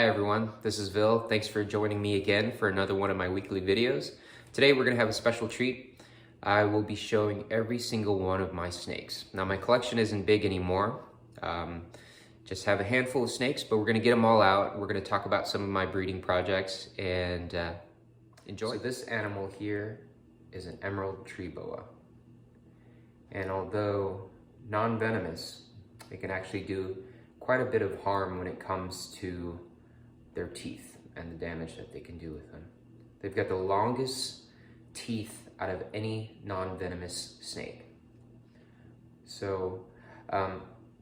Hi everyone, this is Vil. Thanks for joining me again for another one of my weekly videos. Today we're going to have a special treat. I will be showing every single one of my snakes. Now my collection isn't big anymore, just have a handful of snakes, but we're going to get them all out. We're going to talk about some of my breeding projects and enjoy. So this animal here is an emerald tree boa. And although non-venomous, it can actually do quite a bit of harm when it comes to their teeth and the damage that they can do with them. They've got the longest teeth out of any non-venomous snake. So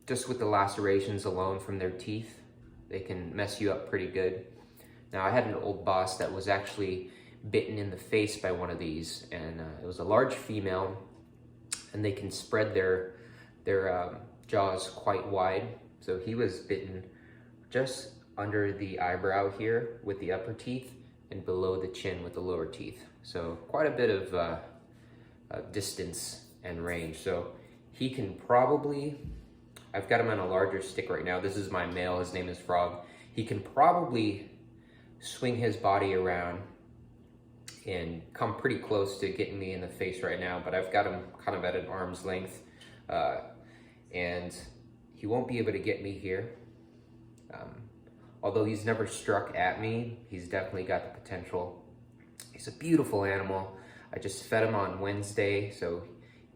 just with the lacerations alone from their teeth, they can mess you up pretty good. Now I had an old boss that was actually bitten in the face by one of these, and it was a large female, and they can spread their jaws quite wide. So he was bitten just under the eyebrow here with the upper teeth and below the chin with the lower teeth. So quite a bit of distance and range. So he can probably, I've got him on a larger stick right now. This is my male, his name is Frog. He can probably swing his body around and come pretty close to getting me in the face right now, but I've got him kind of at an arm's length. And he won't be able to get me here. Although he's never struck at me, he's definitely got the potential. He's a beautiful animal. I just fed him on Wednesday, so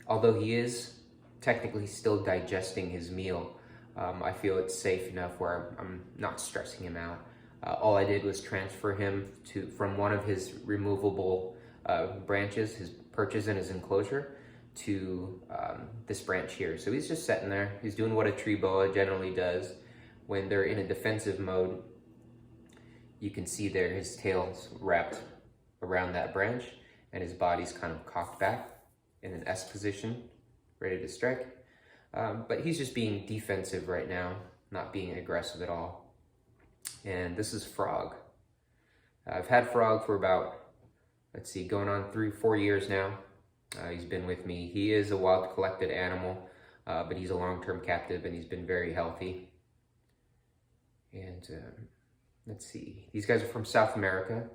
although he is technically still digesting his meal, I feel it's safe enough where I'm not stressing him out. All I did was transfer him from one of his removable branches, his perches in his enclosure, to this branch here. So he's just sitting there. He's doing what a tree boa generally does when they're in a defensive mode. You can see there his tail's wrapped around that branch and his body's kind of cocked back in an S position, ready to strike. But he's just being defensive right now, not being aggressive at all. And this is Frog. I've had Frog for about, let's see, going on 3-4 years now. He's been with me. He is a wild collected animal, but he's a long-term captive and he's been very healthy. And let's see, these guys are from South America,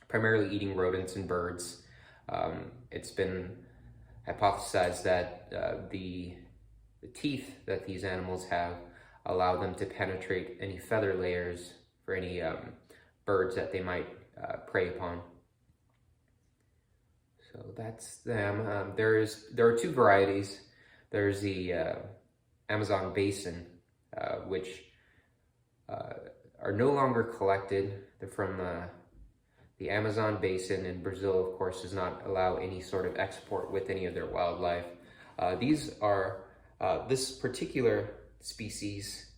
primarily eating rodents and birds. It's been hypothesized that the teeth that these animals have allow them to penetrate any feather layers for any birds that they might prey upon. So that's them. There are two varieties. There's the Amazon basin, which are no longer collected. They're from the Amazon basin, and Brazil, of course, does not allow any sort of export with any of their wildlife. These are, this particular species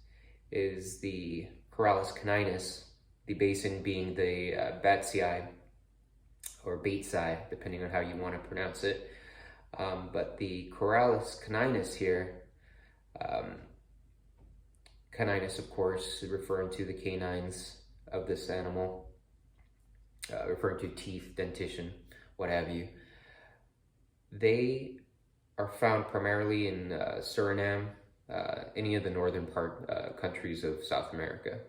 is the Corallus caninus, the basin being the Batsii, or Batesii, depending on how you want to pronounce it. But the Corallus caninus here, caninus, of course, referring to the canines of this animal, referring to teeth, dentition, what have you. They are found primarily in Suriname, any of the northern countries of South America.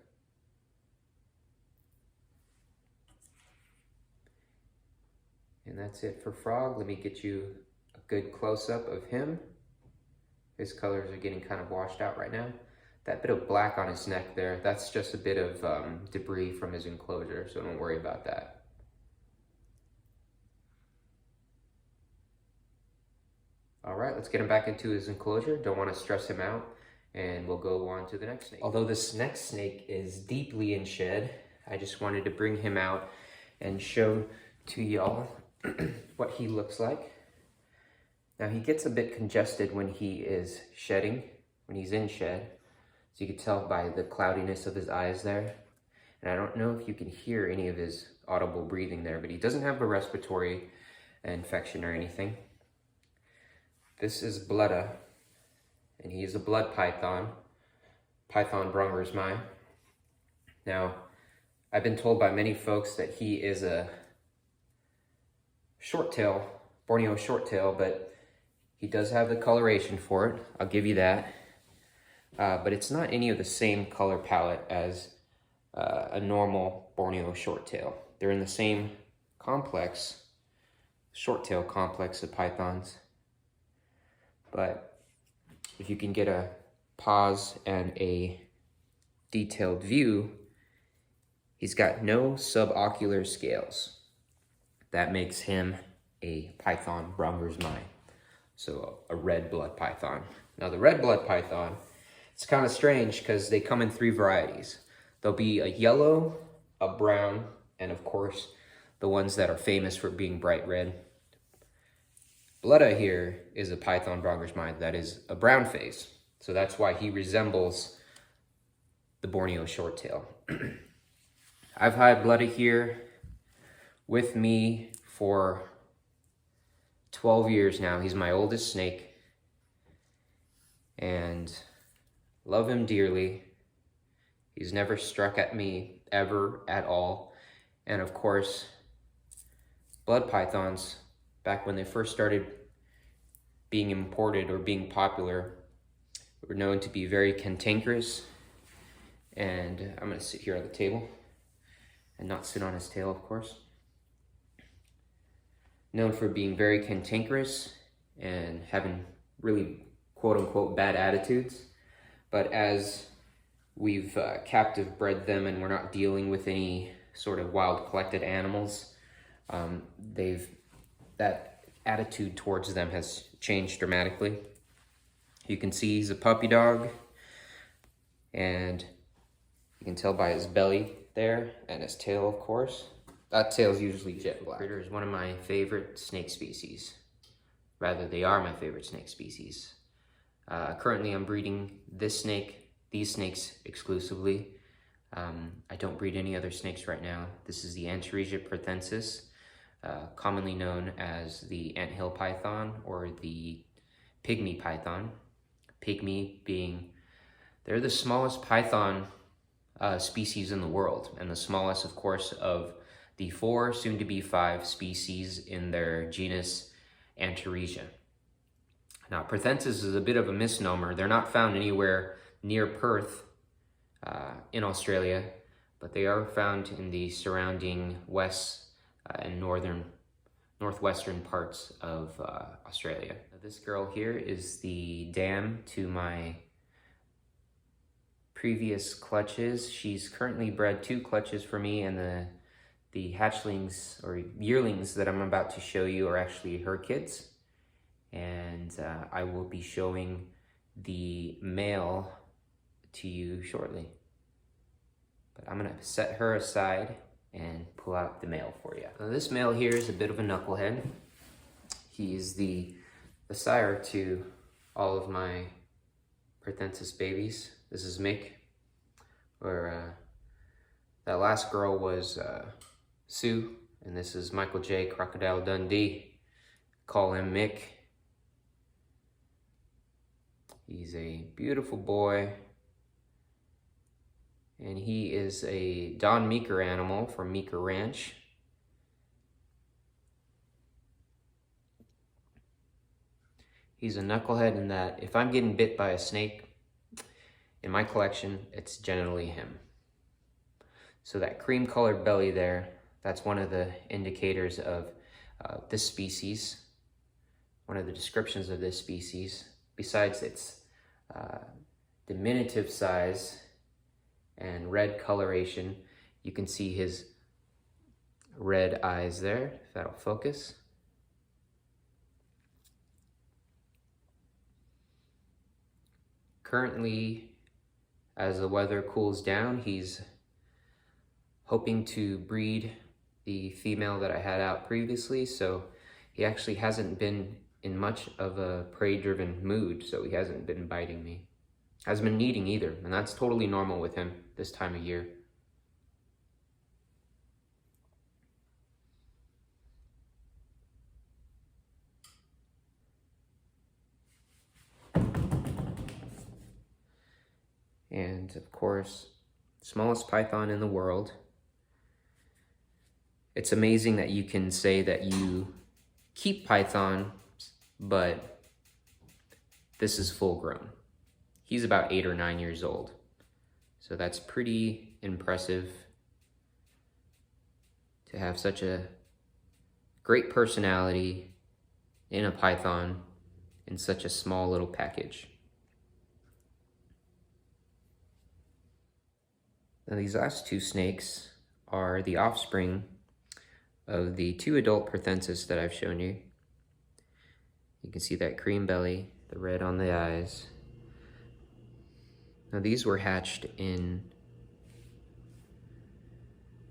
And that's it for Frog. Let me get you a good close-up of him. His colors are getting kind of washed out right now. That bit of black on his neck there, that's just a bit of debris from his enclosure, so don't worry about that. All right, let's get him back into his enclosure. Don't want to stress him out, and we'll go on to the next snake. Although this next snake is deeply in shed, I just wanted to bring him out and show to y'all what he looks like. Now he gets a bit congested when he is shedding, when he's in shed. So you can tell by the cloudiness of his eyes there. And I don't know if you can hear any of his audible breathing there, but he doesn't have a respiratory infection or anything. This is Blutta, and he is a blood python, Python brungersmai. Now, I've been told by many folks that he is a short-tail, Borneo short-tail, but he does have the coloration for it. I'll give you that. But it's not any of the same color palette as a normal Borneo shorttail. They're in the same complex, shorttail complex of pythons, but if you can get a pause and a detailed view, he's got no subocular scales. That makes him a python brongersmai, so a red blood python. Now the red blood python, it's kind of strange because they come in three varieties. There'll be a yellow, a brown, and of course, the ones that are famous for being bright red. Blooda here is a python brongersmai that is a brown face, so that's why he resembles the Borneo shorttail. I've had Blooda here with me for 12 years now. He's my oldest snake, and love him dearly. He's never struck at me ever at all. And of course, blood pythons, back when they first started being imported or being popular, were known to be very cantankerous. And I'm gonna sit here on the table and not sit on his tail, of course. Known for being very cantankerous and having really quote unquote bad attitudes. But as we've captive bred them and we're not dealing with any sort of wild collected animals, that attitude towards them has changed dramatically. You can see he's a puppy dog, and you can tell by his belly there and his tail, of course. That tail's usually jet black. Critter is one of my favorite snake species. Rather, they are my favorite snake species. Currently, I'm breeding these snakes exclusively. I don't breed any other snakes right now. This is the Antaresia perthensis, commonly known as the anthill python or the pygmy python. Pygmy being, they're the smallest python species in the world, and the smallest, of course, of the 4, soon to be 5 species in their genus Antaresia. Now, perthensis is a bit of a misnomer. They're not found anywhere near Perth in Australia, but they are found in the surrounding west and northwestern parts of Australia. Now, this girl here is the dam to my previous clutches. She's currently bred 2 clutches for me, and the hatchlings or yearlings that I'm about to show you are actually her kids. And I will be showing the male to you shortly. But I'm gonna set her aside and pull out the male for you. Now, this male here is a bit of a knucklehead. He is the sire to all of my perthensis babies. This is Mick, or that last girl was Sue, and this is Michael J. Crocodile Dundee. Call him Mick. He's a beautiful boy, and he is a Don Meeker animal from Meeker Ranch. He's a knucklehead in that if I'm getting bit by a snake in my collection, it's generally him. So that cream colored belly there, that's one of the indicators of this species, one of the descriptions of this species. Besides its diminutive size and red coloration, you can see his red eyes there, if that'll focus. Currently, as the weather cools down, he's hoping to breed the female that I had out previously, so he actually hasn't been in much of a prey-driven mood, so he hasn't been biting me. Hasn't been eating either, and that's totally normal with him this time of year. And of course, smallest python in the world. It's amazing that you can say that you keep python, but this is full grown. He's about 8 or 9 years old. So that's pretty impressive to have such a great personality in a python in such a small little package. Now these last two snakes are the offspring of the two adult Perthensis that I've shown you. You can see that cream belly, the red on the eyes. Now these were hatched in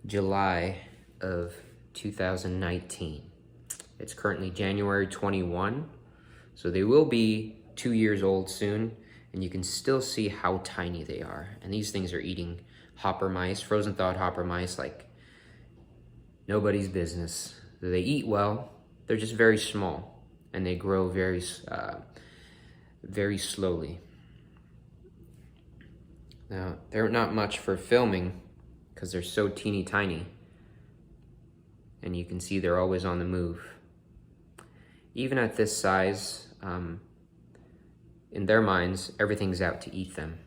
July of 2019. It's currently January 21, so they will be 2 years old soon, and you can still see how tiny they are. And these things are eating hopper mice, frozen thawed hopper mice, like nobody's business. They eat well, they're just very small, and they grow very slowly. Now, they're not much for filming because they're so teeny tiny, and you can see they're always on the move. Even at this size, in their minds, everything's out to eat them.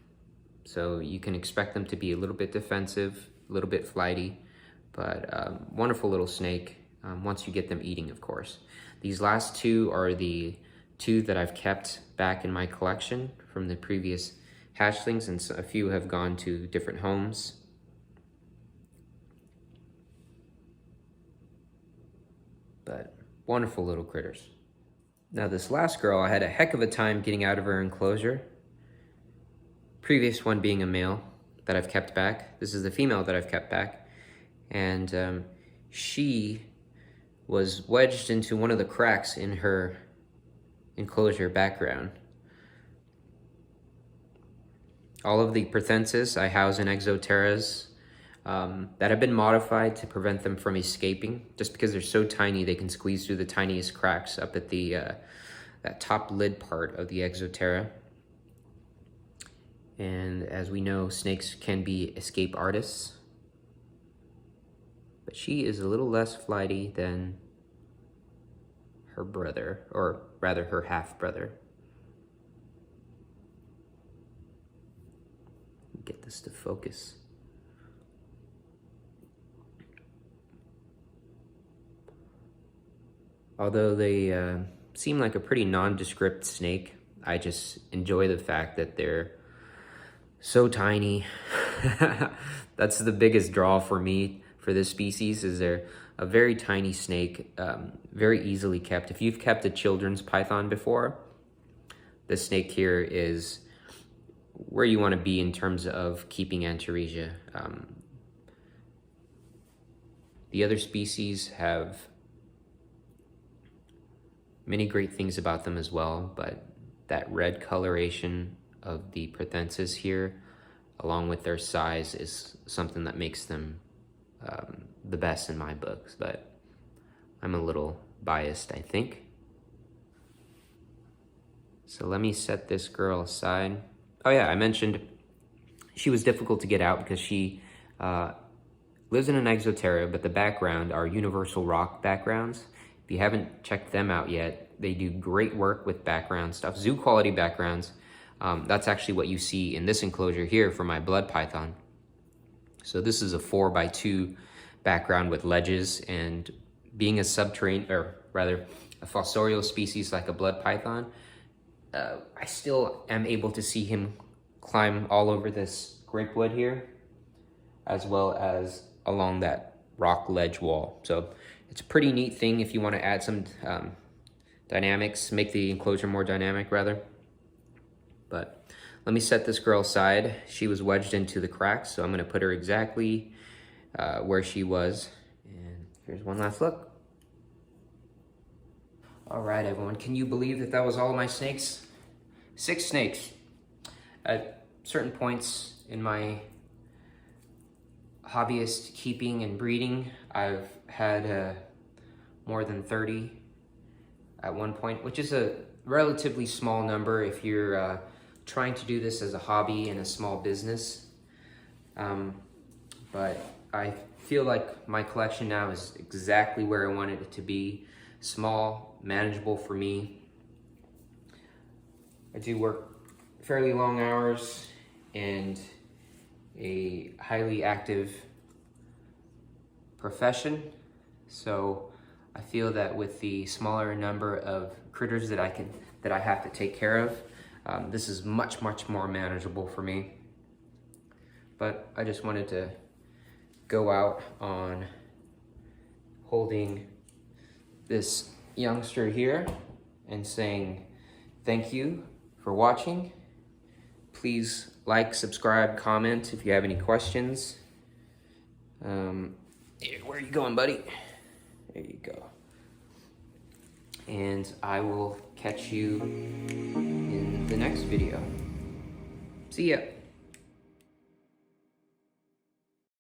So you can expect them to be a little bit defensive, a little bit flighty, but wonderful little snake once you get them eating, of course. These last two are the two that I've kept back in my collection from the previous hatchlings, and a few have gone to different homes. But wonderful little critters. Now this last girl, I had a heck of a time getting out of her enclosure. Previous one being a male that I've kept back. This is the female that I've kept back. And she was wedged into one of the cracks in her enclosure background. All of the Perthensis I house in exoterras that have been modified to prevent them from escaping. Just because they're so tiny, they can squeeze through the tiniest cracks up at the that top lid part of the exoterra. And as we know, snakes can be escape artists. But she is a little less flighty than her brother, or rather her half-brother. Get this to focus. Although they seem like a pretty nondescript snake, I just enjoy the fact that they're so tiny. That's the biggest draw for me for this species, is they're a very tiny snake, very easily kept. If you've kept a children's python before, the snake here is where you want to be in terms of keeping Antaresia. The other species have many great things about them as well, but that red coloration of the Perthensis here, along with their size, is something that makes them the best in my books, but I'm a little biased, I think. So let me set this girl aside. Oh yeah, I mentioned she was difficult to get out because she lives in an exoterra, but the background are universal rock backgrounds. If you haven't checked them out yet, they do great work with background stuff, zoo quality backgrounds. That's actually what you see in this enclosure here for my blood python. So this is a 4x2 background with ledges, and being a subterranean, or rather a fossorial species like a blood python, I still am able to see him climb all over this grapewood here, as well as along that rock ledge wall. So it's a pretty neat thing if you want to add some dynamics, make the enclosure more dynamic rather. But let me set this girl aside. She was wedged into the cracks, so I'm going to put her exactly where she was. And here's one last look. All right, everyone, can you believe that that was all of my snakes? 6 snakes. At certain points in my hobbyist keeping and breeding, I've had more than 30 at one point, which is a relatively small number if you're trying to do this as a hobby and a small business. But I feel like my collection now is exactly where I wanted it to be. Small, manageable for me. I do work fairly long hours, and a highly active profession. So I feel that with the smaller number of critters that I have to take care of, this is much more manageable for me. But I just wanted to go out on holding this youngster here and saying thank you for watching. Please like, subscribe, comment if you have any questions. Where are you going, buddy? There you go. And I will catch you in the next video. See ya.